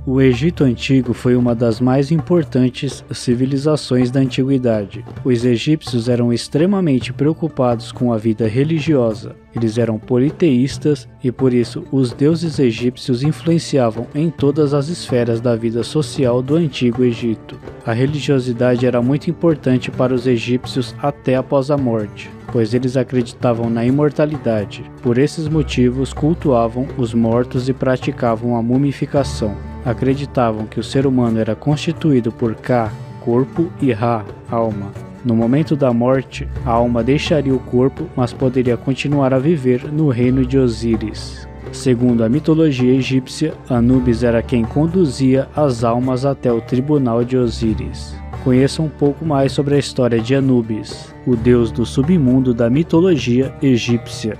O Egito Antigo foi uma das mais importantes civilizações da antiguidade. Os egípcios eram extremamente preocupados com a vida religiosa. Eles eram politeístas e por isso os deuses egípcios influenciavam em todas as esferas da vida social do Antigo Egito. A religiosidade era muito importante para os egípcios até após a morte, pois eles acreditavam na imortalidade. Por esses motivos, cultuavam os mortos e praticavam a mumificação. Acreditavam que o ser humano era constituído por Ka, corpo, e Ra, alma. No momento da morte, a alma deixaria o corpo, mas poderia continuar a viver no reino de Osíris. Segundo a mitologia egípcia, Anubis era quem conduzia as almas até o tribunal de Osíris. Conheça um pouco mais sobre a história de Anubis, o deus do submundo da mitologia egípcia.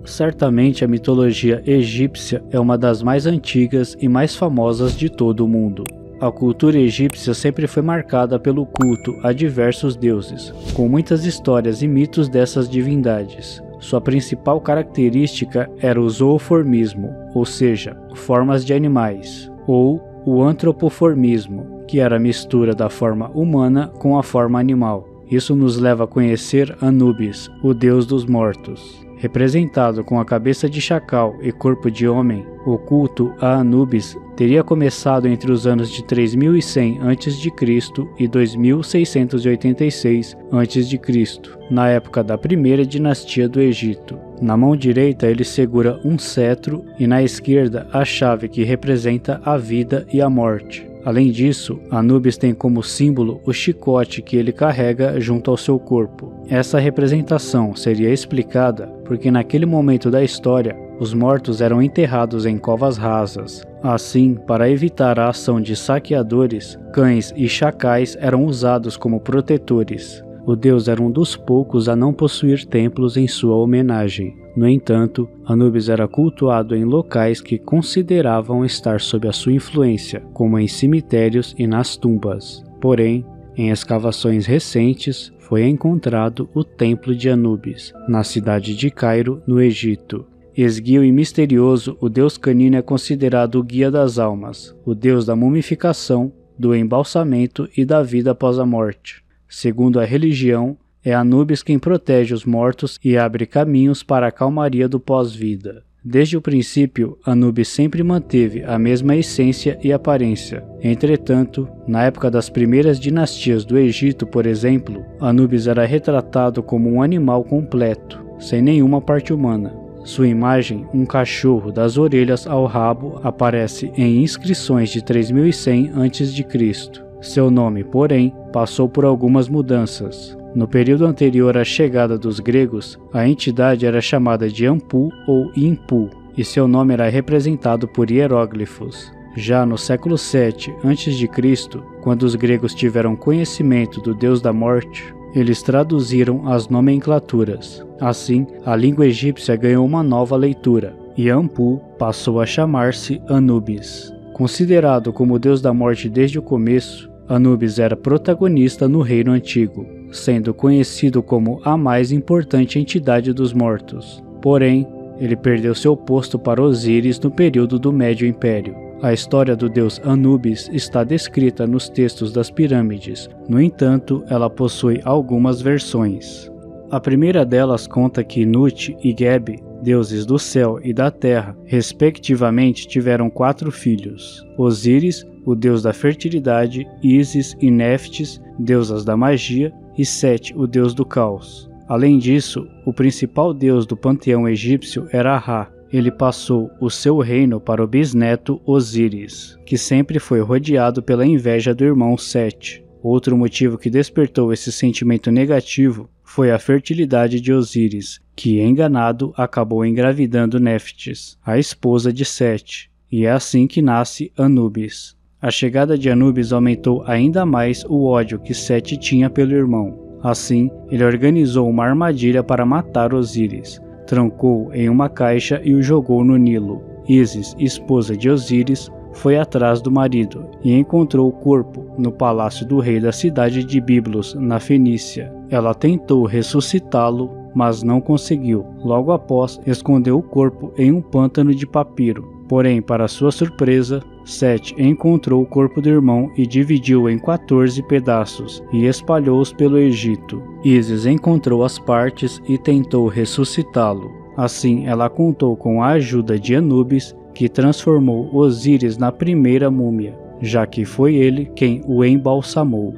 Certamente a mitologia egípcia é uma das mais antigas e mais famosas de todo o mundo. A cultura egípcia sempre foi marcada pelo culto a diversos deuses, com muitas histórias e mitos dessas divindades. Sua principal característica era o zooformismo, ou seja, formas de animais, ou o antropoformismo, que era a mistura da forma humana com a forma animal. Isso nos leva a conhecer Anubis, o deus dos mortos. Representado com a cabeça de chacal e corpo de homem, o culto a Anubis teria começado entre os anos de 3100 a.C. e 2686 a.C., na época da primeira dinastia do Egito. Na mão direita ele segura um cetro e na esquerda a chave que representa a vida e a morte. Além disso, Anubis tem como símbolo o chicote que ele carrega junto ao seu corpo. Essa representação seria explicada porque naquele momento da história, os mortos eram enterrados em covas rasas. Assim, para evitar a ação de saqueadores, cães e chacais eram usados como protetores. O deus era um dos poucos a não possuir templos em sua homenagem. No entanto, Anubis era cultuado em locais que consideravam estar sob a sua influência, como em cemitérios e nas tumbas. Porém, em escavações recentes, foi encontrado o Templo de Anubis, na cidade de Cairo, no Egito. Esguio e misterioso, o deus canino é considerado o guia das almas, o deus da mumificação, do embalsamento e da vida após a morte. Segundo a religião, é Anubis quem protege os mortos e abre caminhos para a calmaria do pós-vida. Desde o princípio, Anubis sempre manteve a mesma essência e aparência. Entretanto, na época das primeiras dinastias do Egito, por exemplo, Anubis era retratado como um animal completo, sem nenhuma parte humana. Sua imagem, um cachorro das orelhas ao rabo, aparece em inscrições de 3100 a.C. Seu nome, porém, passou por algumas mudanças. No período anterior à chegada dos gregos, a entidade era chamada de Anpu ou Impu, e seu nome era representado por hieróglifos. Já no século VII a.C., quando os gregos tiveram conhecimento do deus da morte, eles traduziram as nomenclaturas. Assim, a língua egípcia ganhou uma nova leitura, e Anpu passou a chamar-se Anubis. Considerado como o deus da morte desde o começo, Anubis era protagonista no reino antigo, sendo conhecido como a mais importante entidade dos mortos. Porém, ele perdeu seu posto para Osíris no período do Médio Império. A história do deus Anubis está descrita nos textos das pirâmides, no entanto, ela possui algumas versões. A primeira delas conta que Nut e Geb, deuses do céu e da terra, respectivamente tiveram 4 filhos: Osíris, o deus da fertilidade, Ísis e Néftis, deusas da magia, e Sete, o deus do caos. Além disso, o principal deus do panteão egípcio era Ra. Ele passou o seu reino para o bisneto Osíris, que sempre foi rodeado pela inveja do irmão Sete. Outro motivo que despertou esse sentimento negativo foi a fertilidade de Osíris, que, enganado, acabou engravidando Néftis, a esposa de Sete, e é assim que nasce Anubis. A chegada de Anubis aumentou ainda mais o ódio que Sete tinha pelo irmão. Assim, ele organizou uma armadilha para matar Osíris, trancou em uma caixa e o jogou no Nilo. Ísis, esposa de Osíris, foi atrás do marido e encontrou o corpo no palácio do rei da cidade de Biblos, na Fenícia. Ela tentou ressuscitá-lo, mas não conseguiu. Logo após, escondeu o corpo em um pântano de papiro. Porém, para sua surpresa, Sete encontrou o corpo do irmão e dividiu-o em 14 pedaços e espalhou-os pelo Egito. Ísis encontrou as partes e tentou ressuscitá-lo. Assim, ela contou com a ajuda de Anubis, que transformou Osíris na primeira múmia, já que foi ele quem o embalsamou.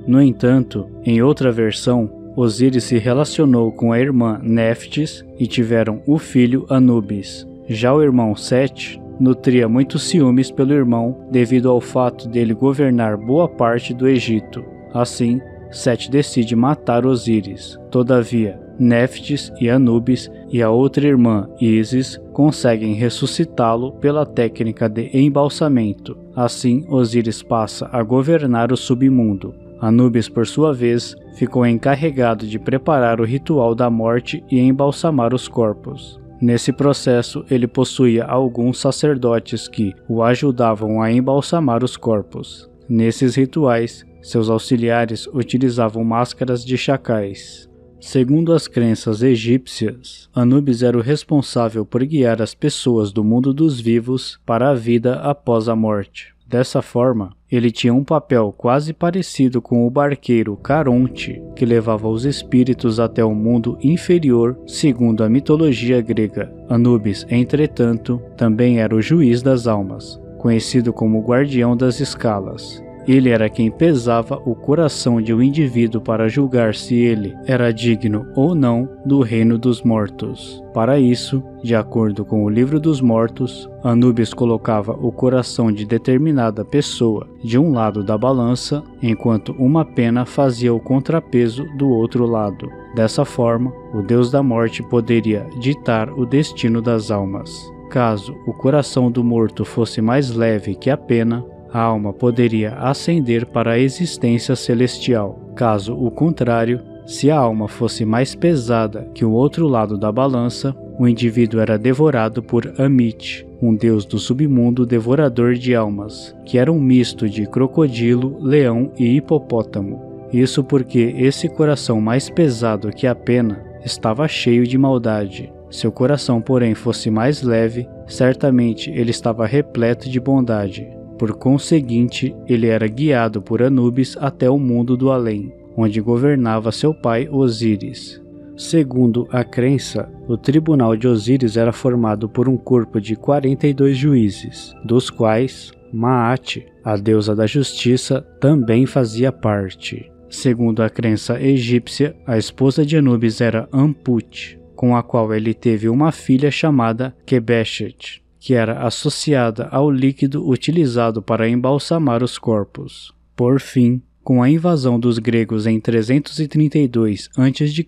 No entanto, em outra versão, Osíris se relacionou com a irmã Néftis e tiveram o filho Anubis. Já o irmão Sete nutria muitos ciúmes pelo irmão devido ao fato dele governar boa parte do Egito. Assim, Sete decide matar Osíris. Todavia, Néftis e Anubis e a outra irmã, Ísis, conseguem ressuscitá-lo pela técnica de embalsamento. Assim, Osíris passa a governar o submundo. Anubis, por sua vez, ficou encarregado de preparar o ritual da morte e embalsamar os corpos. Nesse processo, ele possuía alguns sacerdotes que o ajudavam a embalsamar os corpos. Nesses rituais, seus auxiliares utilizavam máscaras de chacais. Segundo as crenças egípcias, Anubis era o responsável por guiar as pessoas do mundo dos vivos para a vida após a morte. Dessa forma, ele tinha um papel quase parecido com o barqueiro Caronte, que levava os espíritos até o mundo inferior, segundo a mitologia grega. Anubis, entretanto, também era o juiz das almas, conhecido como o guardião das escalas. Ele era quem pesava o coração de um indivíduo para julgar se ele era digno ou não do reino dos mortos. Para isso, de acordo com o Livro dos Mortos, Anubis colocava o coração de determinada pessoa de um lado da balança, enquanto uma pena fazia o contrapeso do outro lado. Dessa forma, o deus da morte poderia ditar o destino das almas. Caso o coração do morto fosse mais leve que a pena, a alma poderia ascender para a existência celestial. Caso o contrário, se a alma fosse mais pesada que o outro lado da balança, o indivíduo era devorado por Amit, um deus do submundo devorador de almas, que era um misto de crocodilo, leão e hipopótamo. Isso porque esse coração mais pesado que a pena estava cheio de maldade. Se o coração, porém, fosse mais leve, certamente ele estava repleto de bondade. Por conseguinte, ele era guiado por Anubis até o mundo do além, onde governava seu pai Osíris. Segundo a crença, o tribunal de Osíris era formado por um corpo de 42 juízes, dos quais Maat, a deusa da justiça, também fazia parte. Segundo a crença egípcia, a esposa de Anubis era Amput, com a qual ele teve uma filha chamada Quebechet, que era associada ao líquido utilizado para embalsamar os corpos. Por fim, com a invasão dos gregos em 332 a.C.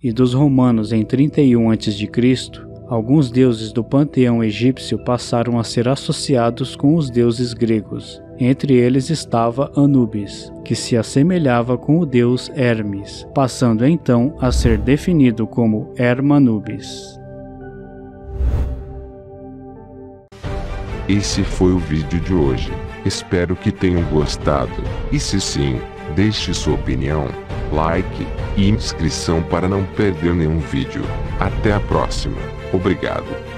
e dos romanos em 31 a.C., alguns deuses do panteão egípcio passaram a ser associados com os deuses gregos. Entre eles estava Anubis, que se assemelhava com o deus Hermes, passando então a ser definido como Hermanubis. Esse foi o vídeo de hoje. Espero que tenham gostado. E se sim, deixe sua opinião, like e inscrição para não perder nenhum vídeo. Até a próxima. Obrigado.